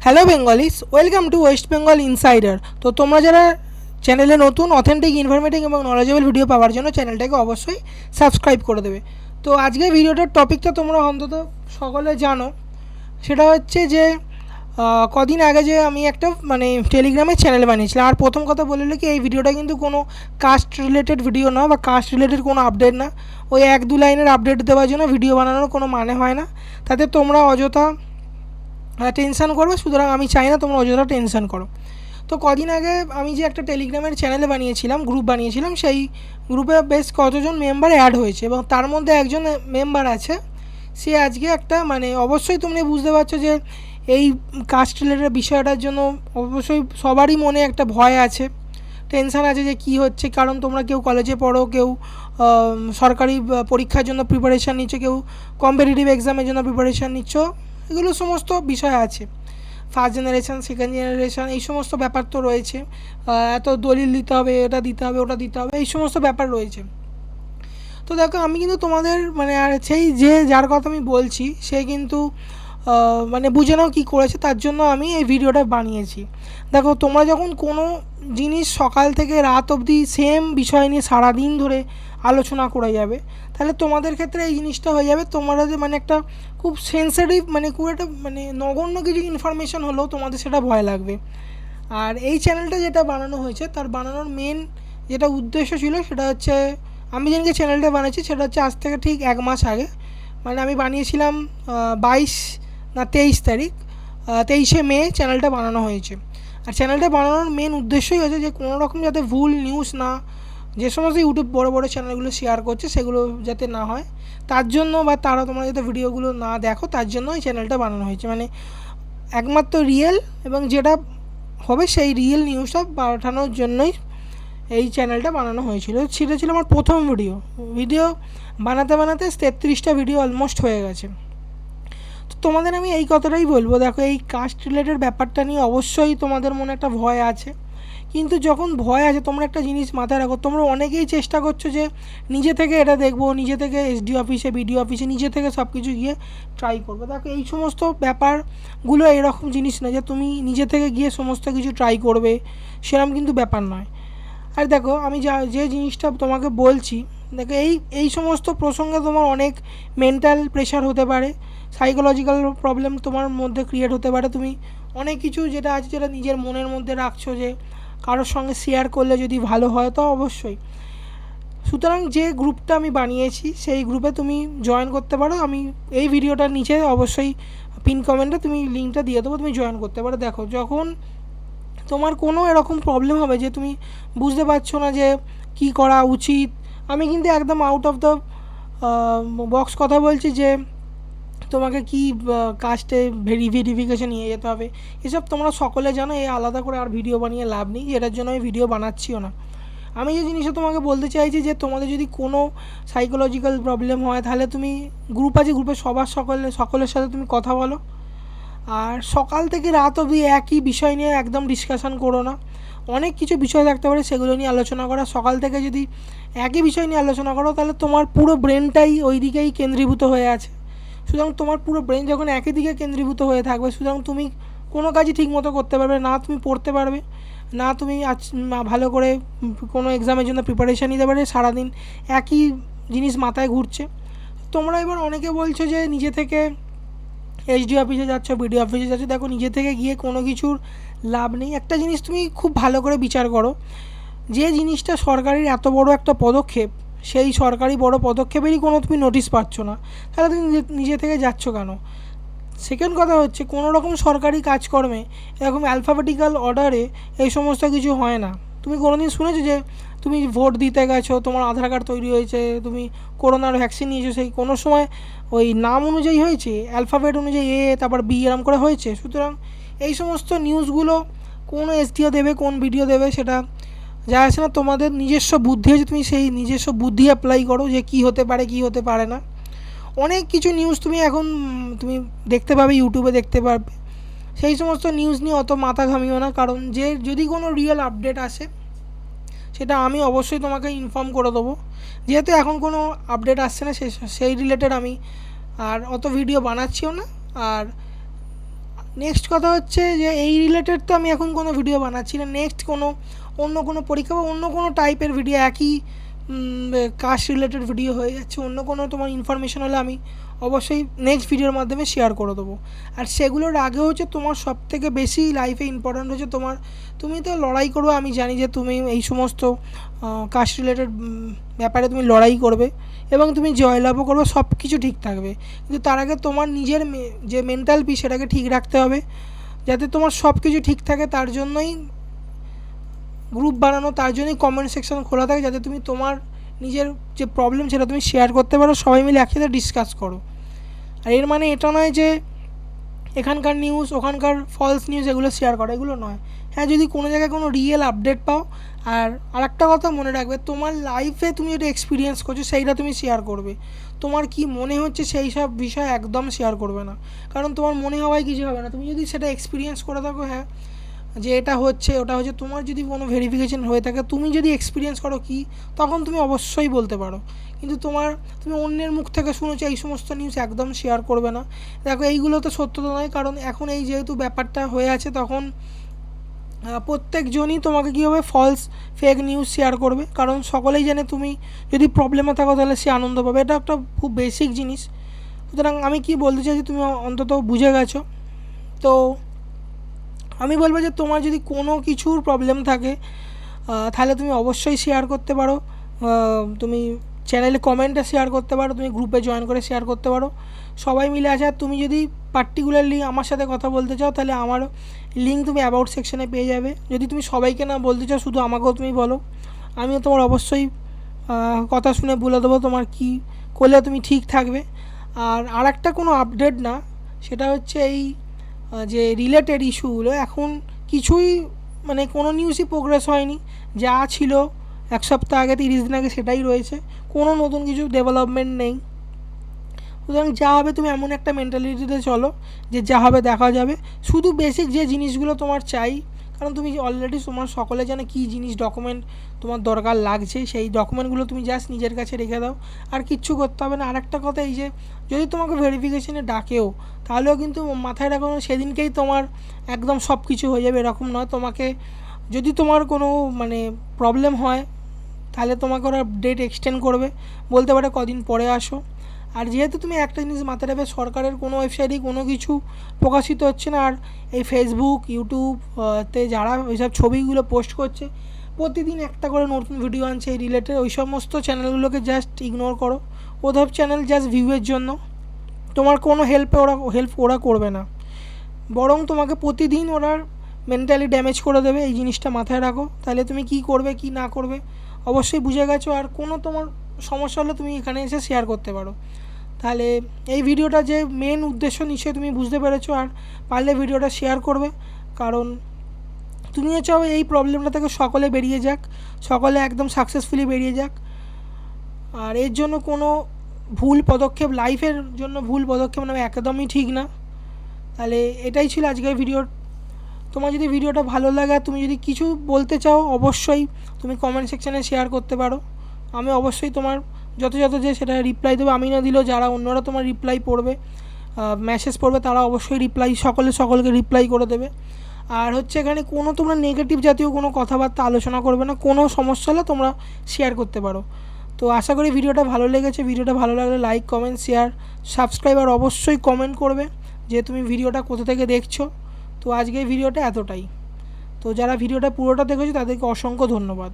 Hello Bengalese, welcome to West Bengal insider. তো তোমরা যারা চ্যানেলে নতুন, অথেন্টিক, ইনফরমেটিভ এবং নলেজেবল ভিডিও পাওয়ার জন্য চ্যানেলটাকে অবশ্যই সাবস্ক্রাইব করে দেবে। তো আজকের ভিডিওটার টপিকটা তোমরা অন্তত সকলে জানো, সেটা হচ্ছে যে কদিন আগে যে আমি একটা টেলিগ্রামে চ্যানেল বানিয়েছিলাম। আর প্রথম কথা বলে কি, এই ভিডিওটা কিন্তু কোনো কাস্ট রিলেটেড ভিডিও না বা কাস্ট রিলেটেড কোনো আপডেট না। ওই এক দু লাইনের আপডেট দেওয়ার জন্য ভিডিও বানানোর কোনো মানে হয় না, তাতে তোমরা অযথা টেনশান করবে। সুতরাং আমি চাই না তোমরা অযথা টেনশান করো। তো কদিন আগে আমি যে একটা টেলিগ্রামের চ্যানেল বানিয়েছিলাম, গ্রুপ বানিয়েছিলাম, সেই গ্রুপে বেশ কতজন মেম্বার অ্যাড হয়েছে এবং তার মধ্যে একজন মেম্বার আছে, সে আজকে একটা অবশ্যই তুমি বুঝতে পারছো যে এই কাস্ট রিলেটেড বিষয়টার জন্য অবশ্যই সবারই মনে একটা ভয় আছে, টেনশান আছে যে কী হচ্ছে। কারণ তোমরা কেউ কলেজে পড়ো, কেউ সরকারি পরীক্ষার জন্য প্রিপারেশান নিচ্ছ, কেউ কম্পিটিটিভ এক্সামের জন্য প্রিপারেশান নিচ্ছ, এগুলো সমস্ত বিষয় আছে। ফার্স্ট জেনারেশান, সেকেন্ড জেনারেশান, এই সমস্ত ব্যাপার তো রয়েছে। এত দলিল দিতে হবে, এটা দিতে হবে, ওটা দিতে হবে, এই সমস্ত ব্যাপার রয়েছে। তো দেখো, আমি কিন্তু তোমাদের আর সেই যে যার কথা আমি বলছি সে কিন্তু বুঝে নাও কী করেছে, তার জন্য আমি এই ভিডিওটা বানিয়েছি। দেখো, তোমরা যখন কোনো জিনিস সকাল থেকে রাত অবধি সেম বিষয় নিয়ে সারাদিন ধরে আলোচনা করে যাবে, তাহলে তোমাদের ক্ষেত্রে এই জিনিসটা হয়ে যাবে, তোমরা যে একটা খুব সেন্সিটিভ খুব একটা নগণ্য কিছু ইনফরমেশান হলেও তোমাদের সেটা ভয় লাগবে। আর এই চ্যানেলটা যেটা বানানো হয়েছে, তার বানানোর মেন যেটা উদ্দেশ্য ছিল সেটা হচ্ছে, আমি যেদিনকে চ্যানেলটা বানিয়েছি সেটা হচ্ছে আজ থেকে ঠিক 1 মাস আগে। আমি বানিয়েছিলাম 23 তারিখ, 23শে মে চ্যানেলটা বানানো হয়েছে। আর চ্যানেলটা বানানোর মেন উদ্দেশ্যই হচ্ছে যে কোনো রকম যাতে ভুল নিউজ না, যে সমস্ত ইউটিউব বড় বড় চ্যানেলগুলো শেয়ার করছে সেগুলো যাতে না হয়, তার জন্য, বা তারা তোমরা যাতে ভিডিওগুলো না দেখো তার জন্য এই চ্যানেলটা বানানো হয়েছে। একমাত্র রিয়েল এবং যেটা হবে সেই রিয়েল নিউজটা পাঠানোর জন্যই এই চ্যানেলটা বানানো হয়েছিল। সেটা ছিল আমার প্রথম ভিডিও বানাতে বানাতে 33টা ভিডিও অলমোস্ট হয়ে গেছে। তো তোমাদের আমি এই কথাটাই বলবো, দেখো, এই কাস্ট রিলেটেড ব্যাপারটা নিয়ে অবশ্যই তোমাদের মনে একটা ভয় আছে, কিন্তু যখন ভয় আছে তোমরা একটা জিনিস মাথায় রাখো, তোমরা অনেকেই চেষ্টা করছো যে নিজে থেকে এটা দেখবো, নিজে থেকে এসডি অফিসে, বিডিও অফিসে নিজে থেকে সব কিছু গিয়ে ট্রাই করবে। দেখো, এই সমস্ত ব্যাপারগুলো এরকম জিনিস না যে তুমি নিজে থেকে গিয়ে সমস্ত কিছু ট্রাই করবে, সেরকম কিন্তু ব্যাপার নয়। আর দেখো, আমি যে জিনিসটা তোমাকে বলছি, দেখো, এই সমস্ত প্রসঙ্গে তোমার অনেক মেন্টাল প্রেশার হতে পারে, সাইকোলজিক্যাল প্রবলেম তোমার মধ্যে ক্রিয়েট হতে পারে। তুমি অনেক কিছু যেটা আছে, যেটা নিজের মনের মধ্যে রাখছো যে কারোর সঙ্গে শেয়ার করলে যদি ভালো হয়, তো অবশ্যই। সুতরাং যে গ্রুপটা আমি বানিয়েছি সেই গ্রুপে তুমি জয়েন করতে পারো। আমি এই ভিডিওটার নিচে অবশ্যই পিন কমেন্টে তুমি লিঙ্কটা দিয়ে দেবো, তুমি জয়েন করতে পারো। দেখো, যখন তোমার কোনো এরকম প্রবলেম হবে যে তুমি বুঝতে পারছো না যে কী করা উচিত, আমি কিন্তু একদম আউট অফ দ্য বক্স কথা বলছি যে তোমাকে কি কাস্টে ভেরিফিকেশান নিয়ে যেতে হবে, এসব তোমরা সকলে জানো। এই আলাদা করে আর ভিডিও বানিয়ে লাভ নেই, এটার জন্য আমি ভিডিও বানাচ্ছিও না। আমি যে জিনিসটা তোমাকে বলতে চাইছি যে তোমাদের যদি কোনো সাইকোলজিক্যাল প্রবলেম হয়, তাহলে তুমি গ্রুপ আছে, গ্রুপে সকলের সাথে তুমি কথা বলো। আর সকাল থেকে রাত অবধি একই বিষয় নিয়ে একদম ডিসকাশান করো না। অনেক কিছু বিষয় থাকতে পারে, সেগুলো নিয়ে আলোচনা করা। সকাল থেকে যদি একই বিষয় নিয়ে আলোচনা করো, তাহলে তোমার পুরো ব্রেনটাই ওই দিকেই কেন্দ্রীভূত হয়ে আছে। সুতরাং তোমার পুরো ব্রেন যখন একই দিকে কেন্দ্রীভূত হয়ে থাকবে, সুতরাং তুমি কোনো কাজই ঠিকমতো করতে পারবে না, তুমি পড়তে পারবে না, তুমি ভালো করে কোনো এক্সামের জন্য প্রিপারেশান নিতে পারবে। সারাদিন একই জিনিস মাথায় ঘুরছে। তোমরা এবার অনেকে বলছো যে নিজে থেকে এসডি অফিসে যাচ্ছ, বিডিও অফিসে যাচ্ছ, দেখো, নিজে থেকে গিয়ে কোনো কিছুর লাভ নেই। একটা জিনিস তুমি খুব ভালো করে বিচার করো, যে জিনিসটা সরকারের এত বড় একটা পদক্ষেপ, সেই সরকারি বড় পদক্ষেপেরই কোনো তুমি নোটিশ পাচ্ছ না, তাহলে তুমি নিজে থেকে যাচ্ছ কেন? সেকেন্ড কথা হচ্ছে, কোনো রকম সরকারি কাজকর্মে এরকম অ্যালফাবেটিক্যাল অর্ডারে এই সমস্ত কিছু হয় না। তুমি কোনো দিন শুনেছো যে তুমি ভোট দিতে গেছো, তোমার আধার কার্ড তৈরি হয়েছে, তুমি করোনার ভ্যাকসিন নিয়েছো, সেই কোনো সময় ওই নাম অনুযায়ী হয়েছে, অ্যালফাবেট অনুযায়ী এ তারপর বি এরম করে হয়েছে? সুতরাং এই সমস্ত নিউজগুলো কোন এসডিও দেবে, কোন ভিডিও দেবে, সেটা যা আছে না, তোমাদের নিজস্ব বুদ্ধি আছে, তুমি সেই নিজস্ব বুদ্ধি অ্যাপ্লাই করো যে কী হতে পারে, কী হতে পারে না। অনেক কিছু নিউজ তুমি এখন তুমি দেখতে পাবে, ইউটিউবে দেখতে পারবে। সেই সমস্ত নিউজ নিয়ে অত মাথা ঘামিও না, কারণ যদি কোনো রিয়েল আপডেট আসে, সেটা আমি অবশ্যই তোমাকে ইনফর্ম করে দেবো। যেহেতু এখন কোনো আপডেট আসছে না, সেই রিলেটেড আমি আর অত ভিডিও বানাচ্ছিও না। আর নেক্সট কথা হচ্ছে যে এই রিলেটেড তো আমি এখন কোনো ভিডিও বানাচ্ছি না, নেক্সট অন্য কোনো পরীক্ষা বা অন্য কোনো টাইপের ভিডিও, একই কাস্ট রিলেটেড ভিডিও হয়ে যাচ্ছে, অন্য কোনো তোমার ইনফরমেশন হলে আমি অবশ্যই নেক্সট ভিডিওর মাধ্যমে শেয়ার করে দেবো। আর সেগুলোর আগে হচ্ছে তোমার সবথেকে বেশি লাইফে ইম্পর্ট্যান্ট হচ্ছে তুমি তো লড়াই করবে, আমি জানি যে তুমি এই সমস্ত কাস্ট রিলেটেড ব্যাপারে তুমি লড়াই করবে এবং তুমি জয়লাভও করবে, সব কিছু ঠিক থাকবে। কিন্তু তার আগে তোমার নিজের যে মেন্টাল পিস সেটাকে ঠিক রাখতে হবে, যাতে তোমার সব কিছু ঠিক থাকে। তার জন্যই গ্রুপ বানানো, তার জন্যই কমেন্ট সেকশন খোলা থাকে, যাতে তুমি তোমার নিজের যে প্রবলেম সেটা তুমি শেয়ার করতে পারো, সবাই মিলে একসাথে ডিসকাস করো। আর এর মানে এটা নয় যে এখানকার নিউজ ওখানকার ফলস নিউজ এগুলো শেয়ার করা, এগুলো নয়। হ্যাঁ, যদি কোনো জায়গায় কোনো রিয়েল আপডেট পাও, আর আরেকটা কথা মনে রাখবে, তোমার লাইফে তুমি যেটা এক্সপিরিয়েন্স করছো সেইটা তুমি শেয়ার করবে। তোমার কি মনে হচ্ছে সেই সব বিষয় একদম শেয়ার করবে না, কারণ তোমার মনে হওয়াই কিছু হবে না। তুমি যদি সেটা এক্সপিরিয়েন্স করে থাকো, হ্যাঁ যে এটা হচ্ছে ওটা হচ্ছে, তোমার যদি কোনো ভেরিফিকেশন হয়ে থাকে, তুমি যদি এক্সপিরিয়েন্স করো কি, তখন তুমি অবশ্যই বলতে পারো। কিন্তু তুমি অন্যের মুখ থেকে শুনেছো এই সমস্ত নিউজ একদম শেয়ার করবে না। দেখো এইগুলো তো সত্য তো নয়, কারণ এখন এই যেহেতু ব্যাপারটা হয়ে আছে, তখন প্রত্যেকজনই তোমাকে কী হবে, ফলস ফেক নিউজ শেয়ার করবে, কারণ সকলেই জানে তুমি যদি প্রবলেমে থাকো তাহলে সে আনন্দ পাবে। এটা একটা খুব বেসিক জিনিস। সুতরাং আমি কি বলতে চাইছি তুমি অন্তত বুঝে গেছো। তো আমি বলবো যে তোমার যদি কোনো কিছুর প্রবলেম থাকে তাহলে তুমি অবশ্যই শেয়ার করতে পারো, তুমি চ্যানেলে কমেন্টে শেয়ার করতে পারো, তুমি গ্রুপে জয়েন করে শেয়ার করতে পারো, সবাই মিলে আছে। আর তুমি যদি পার্টিকুলারলি আমার সাথে কথা বলতে চাও, তাহলে আমার লিঙ্ক তুমি অ্যাবাউট সেকশানে পেয়ে যাবে। যদি তুমি সবাইকে না বলতে চাও, শুধু আমাকেও তুমি বলো, আমিও তোমার অবশ্যই কথা শুনে বলে দেবো তোমার কী করলে তুমি ঠিক থাকবে। আর একটা কোনো আপডেট না, সেটা হচ্ছে এই যে রিলেটেড ইস্যুগুলো এখন কিছুই মানে কোনো নিউজই প্রোগ্রেস হয়নি, যা ছিল এক সপ্তাহ আগে 30 দিন আগে সেটাই রয়েছে, কোনো নতুন কিছু ডেভেলপমেন্ট নেই। সুতরাং যা হবে তুমি এমন একটা মেন্টালিটিতে চলো যে যা হবে দেখা যাবে। শুধু বেসিক যে জিনিসগুলো তোমার চাই, কারণ তুমি অলরেডি তোমার সকলে জানে কী জিনিস ডকুমেন্ট তোমার দরকার লাগছে, সেই ডকুমেন্টগুলো তুমি জাস্ট নিজের কাছে রেখে দাও, আর কিচ্ছু করতে হবে না। আর একটা কথা, এই যে যদি তোমাকে ভেরিফিকেশনে ডাকেও, তাহলেও কিন্তু মাথায় রাখো সেদিনকেই তোমার একদম সব কিছু হয়ে যাবে, এরকম নয়। তোমাকে যদি তোমার কোনো মানে প্রবলেম হয়, তাহলে তোমাকে ওরা ডেট এক্সটেন্ড করবে, বলতে পারে কদিন পরে আসো। আর যেহেতু তুমি একটা জিনিস মাথায় রাখবে, সরকারের কোনো ওয়েবসাইটে কোনো কিছু প্রকাশিত হচ্ছে না, আর এই ফেসবুক ইউটিউবতে যারা ওইসব ছবিগুলো পোস্ট করছে, প্রতিদিন একটা করে নতুন ভিডিও আনছে এই রিলেটেড, ওই সমস্ত চ্যানেলগুলোকে জাস্ট ইগনোর করো। ওসব চ্যানেল জাস্ট ভিউয়ের জন্য, তোমার কোনো হেল্প ওরা করবে না, বরং তোমাকে প্রতিদিন ওরা মেন্টালি ড্যামেজ করে দেবে। এই জিনিসটা মাথায় রাখো, তাহলে তুমি কী করবে কী না করবে অবশ্যই বুঝে গেছো। আর কোনো তোমার সমস্যা হলে তুমি এখানে এসে শেয়ার করতে পারো। তাহলে এই ভিডিওটা যে মেন উদ্দেশ্য নিশ্চয়ই তুমি বুঝতে পেরেছো, আর পারলে ভিডিওটা শেয়ার করবে, কারণ তুমিও চাও এই প্রবলেমটা থেকে সকলে বেরিয়ে যাক, সকলে একদম সাকসেসফুলি বেরিয়ে যাক। আর এর জন্য কোনো ভুল পদক্ষেপ, লাইফের জন্য ভুল পদক্ষেপ নেওয়া একদমই ঠিক না। তাহলে এটাই ছিল আজকের ভিডিও। তোমার যদি ভিডিওটা ভালো লাগে, তুমি যদি কিছু বলতে চাও, অবশ্যই তুমি কমেন্ট সেকশানে শেয়ার করতে পারো। আমি অবশ্যই তোমার যথাযথ যে সেটা রিপ্লাই দেবো, আমি না দিলেও যারা অন্যরা তোমার রিপ্লাই পড়বে, মেসেজ পড়বে, তারা অবশ্যই সকলকে রিপ্লাই করে দেবে। আর হচ্ছে এখানে কোনো তোমরা নেগেটিভ জাতীয় কোনো কথাবার্তা আলোচনা করবে না, কোনো সমস্যা হলে তোমরা শেয়ার করতে পারো। তো আশা করি ভিডিওটা ভালো লেগেছে। ভিডিওটা ভালো লাগলে লাইক, কমেন্ট, শেয়ার, সাবস্ক্রাইব, আর অবশ্যই কমেন্ট করবে যে তুমি ভিডিওটা কোথা থেকে দেখছো। তো আজকে ভিডিওটা এতটাই। তো যারা ভিডিওটা পুরোটা দেখেছো তাদেরকে অসংখ্য ধন্যবাদ।